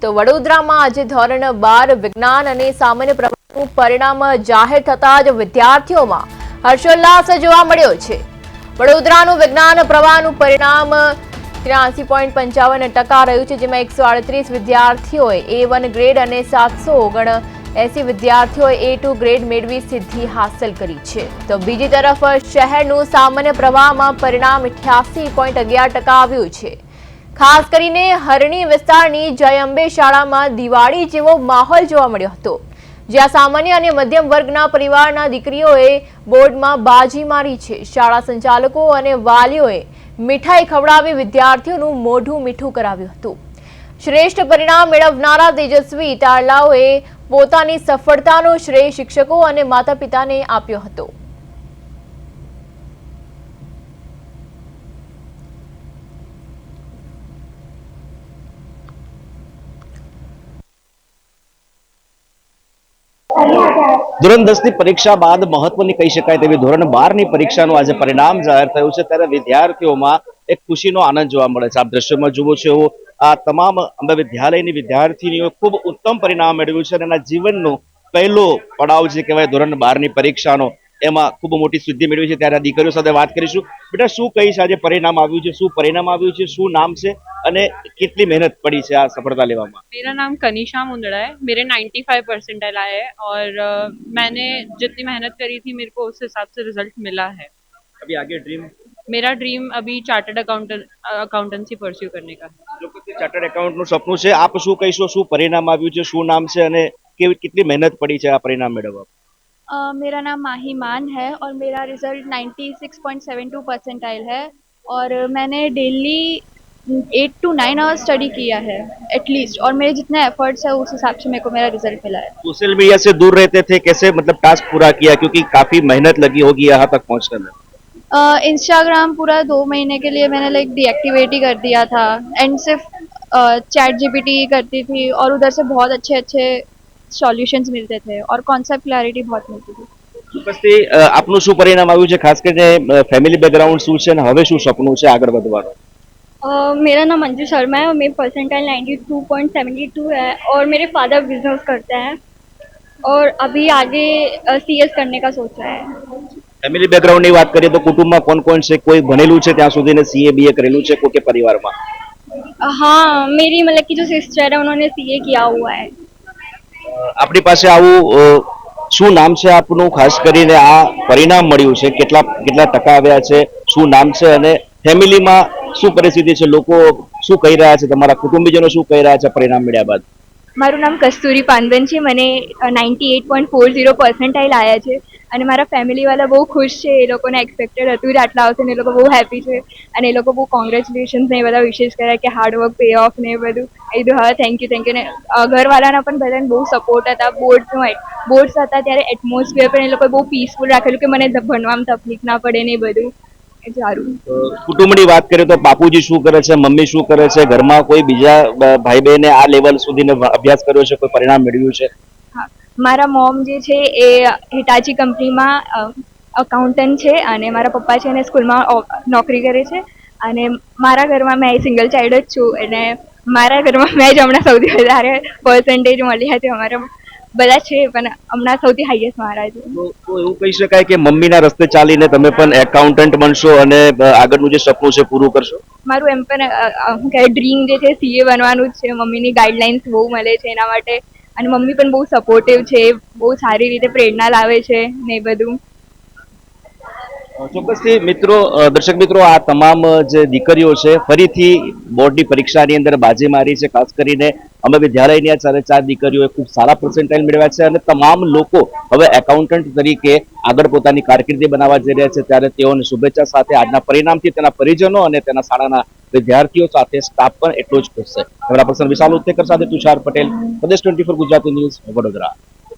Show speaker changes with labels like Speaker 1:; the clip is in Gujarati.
Speaker 1: તો વડોદરામાં આજે ધોરણ 12 વિજ્ઞાન અને સામાન્ય પ્રવાહનું પરિણામ જાહેર થતા જ વિદ્યાર્થીઓમાં હર્ષોલ્લાસ જોવા મળ્યો છે। વડોદરાનું વિજ્ઞાન પ્રવાહનું પરિણામ 83.55% રહ્યું છે, જેમાં 138 વિદ્યાર્થીઓએ A1 ગ્રેડ અને 779 વિદ્યાર્થીઓએ A2 ગ્રેડ મેળવી સિદ્ધિ હાંસલ કરી છે। તો બીજી તરફ શહેરનું સામાન્ય પ્રવાહમાં પરિણામ 88.11% આવ્યું છે। ખાસ કરીને હરણી વિસ્તારની જય અંબે શાળામાં દિવાળી જેવો માહોલ જોવા મળ્યો હતો, જ્યાં સામાન્ય અને મધ્યમ વર્ગના પરિવારના દીકરીઓએ બોર્ડમાં બાજી મારી છે। શાળા સંચાલકો અને વાલીઓએ મીઠાઈ ખવડાવી વિદ્યાર્થીઓનું મોઢું મીઠું કરાવ્યું હતું। શ્રેષ્ઠ પરિણામ મેળવનારા તેજસ્વી તારલાઓએ પોતાની સફળતાનો શ્રેય શિક્ષકો અને માતા પિતાને આપ્યો હતો।
Speaker 2: ધોરણ 10 ની પરીક્ષા બાદ મહત્વની કહી શકાય તેવી ધોરણ 12 ની પરીક્ષાનું આજે પરિણામ જાહેર થયું છે, ત્યારે વિદ્યાર્થીઓમાં એક ખુશીનો આનંદ જોવા મળે છે। આપ દ્રશ્યમાં જુઓ છો એવું આ તમામ અંબે વિદ્યાલયની વિદ્યાર્થીનીઓ ખૂબ ઉત્તમ પરિણામ મેળવ્યું છે અને એના જીવનનો પહેલો પડાવ જે કહેવાય ધોરણ 12 ની પરીક્ષાનો, એમાં ખૂબ મોટી સિદ્ધિ મેળવી છે। ત્યારે આ દીકરીઓ સાથે વાત કરીશું। બેટા, શું કહીશ, આજે પરિણામ આવ્યું છે, શું પરિણામ આવ્યું છે, શું નામ છે અને कितनी मेहनत पड़ी से आज सफलता लेवा में?
Speaker 3: मेरा नाम कनिशा मुंदड़ा है। मेरे 95 परसेंटाइल आए हैं और मैंने जितनी मेहनत करी थी मेरे को उस हिसाब से रिजल्ट मिला है।
Speaker 2: अभी आगे ड्रीम?
Speaker 3: मेरा ड्रीम अभी चार्टर्ड अकाउंटेंसी परस्यू करने का है।
Speaker 2: जो चार्टर्ड अकाउंट નું સપનું છે, આપ શું કહીશો, શું પરિણામ આવ્યું છે, શું નામ છે અને કેટલી મહેનત પડી છે આ પરિણામ મેળવવા?
Speaker 4: मेरा नाम माही मान है और मेरा रिजल्ट 96.72 परसेंटाइल है और मैंने डेली 8 to 9 आवर्स स्टडी किया है एटलीस्ट, और मेरे जितने एफर्ट्स है उस हिसाब से मेरे को मेरा रिजल्ट मिला है।
Speaker 2: सोशल मीडिया से दूर रहते थे, कैसे मतलब टास्क पूरा किया, क्योंकि काफी मेहनत लगी होगी यहाँ तक पहुँचने में?
Speaker 4: इंस्टाग्राम पूरा 2 महीने के लिए मैंने डीएक्टिवेट ही कर दिया था एंड सिर्फ चैट जीपीटी करती थी और उधर से बहुत अच्छे अच्छे सॉल्यूशंस मिलते थे और कॉन्सेप्ट क्लैरिटी बहुत मिलती थी।
Speaker 2: પછી આપનું શું પરિણામ આવ્યું છે, ખાસ કરીને ફેમિલી બેકગ્રાઉન્ડ શું છે અને હવે શું સપનું છે આગળ વધવાનું?
Speaker 4: मेरा नाम मंजू शर्मा है और मेरी परसेंटाइल 92.72 है और मेरे फादर बिजनेस करते हैं और अभी आगे सीएस करने का सोचा है।
Speaker 2: ફેમિલી બેકગ્રાઉન્ડની વાત કરીએ તો કુટુંબમાં કોણ કોણ છે? કોઈ ભણેલું છે ત્યાં સુધીને સીએ બીએ કરેલું છે કોઈ કે પરિવારમાં?
Speaker 4: हाँ, मेरी मतलब कि जो सिस्टर है उन्होंने सीए किया हुआ है।
Speaker 2: આપણી પાસે આવું શું નામ છે આપનું, ખાસ કરીને આ પરિણામ મળ્યું છે, કેટલા ટકા આવ્યા છે, શું નામ છે અને ફેમિલીમાં શું પરિસ્થિતિ છે, લોકો શું કહી રહ્યા છે, તમારા કુટુંબીજનો શું કહી રહ્યા છે પરિણામ મળ્યા બાદ?
Speaker 4: મારું નામ કસ્તુરી પાનબન છે, મને 98.40 પરસેન્ટાઇલ આવ્યા છે અને મારા ફેમિલીવાળા બહુ ખુશ છે। એ લોકોને એક્સપેક્ટેડ હતું જ આટલા આવશે ને એ લોકો બહુ હેપી છે અને એ લોકો બહુ કોંગ્રેચ્યુલેશન્સ ને એ બધા વિશેષ કર્યા કે હાર્ડવર્ક પે ઓફ ને એ બધું હા થેન્ક યુ ને ઘરવાળાના પણ બધાને બહુ સપોર્ટ હતા। બોર્ડ્સ હતા ત્યારે એટમોસ્ફિયર પણ એ લોકોએ બહુ પીસફુલ રાખેલું કે મને ભણવામાં તકલીફ ના પડે ને એ બધું સારું।
Speaker 2: કુટુંબની વાત કરીએ તો બાપુજી શું કરે છે, મમ્મી શું કરે છે, ઘરમાં કોઈ બીજા ભાઈ બહેને આ લેવલ સુધીનો અભ્યાસ કર્યો છે, કોઈ પરિણામ મેળવ્યું છે?
Speaker 4: હા, મારા મોમ જે છે એ હિટાચી કંપનીમાં અકાઉન્ટન્ટ છે અને મારા પપ્પા છે એને સ્કૂલમાં નોકરી કરે છે અને મારા ઘરમાં મેં સિંગલ ચાઇલ્ડ જ છું અને મારા ઘરમાં મેં જ હમણાં સૌથી વધારે પર્સન્ટેજ મળી હતી। અમારા બધા છે પણ હમણાં સૌથી હાઈએસ્ટ મારા છે।
Speaker 2: તો એવું કહી શકાય કે મમ્મીના રસ્તે ચાલીને તમે પણ એકાઉન્ટન્ટ બનશો અને આગળનું જે સપનું છે પૂરું કરશો?
Speaker 4: મારું એમ પણ શું કહેવાય ડ્રીમ જે છે સીએ બનવાનું જ છે। મમ્મીની ગાઈડલાઇન્સ બહુ મળે છે એના માટે અને મમ્મી પણ બહુ સપોર્ટિવ છે, બહુ સારી રીતે પ્રેરણા લાવે છે ને એ બધું।
Speaker 2: ચોક્કસથી મિત્રો, દર્શક મિત્રો, આ તમામ જે દીકરીઓ છે ફરીથી બોર્ડની પરીક્ષાની અંદર બાજી મારી છે। ખાસ કરીને અમે વિદ્યાલયની આ 4 દીકરીઓએ ખૂબ સારા પર્સન્ટાઇલ મેળવ્યા છે અને તમામ લોકો હવે એકાઉન્ટન્ટ તરીકે આગળ પોતાની કારકિર્દી બનાવવા જઈ રહ્યા છે। ત્યારે તેઓને શુભેચ્છા સાથે આજના પરિણામથી તેના પરિજનો અને તેના શાળાના વિદ્યાર્થીઓ સાથે સ્ટાફ પણ એટલો જ ખુશ છે। કેમેરા પર્સન વિશાલ ઉત્તેકર સાથે તુષાર પટેલ, પ્રદેશ 24 ગુજરાતી ન્યૂઝ, વડોદરા।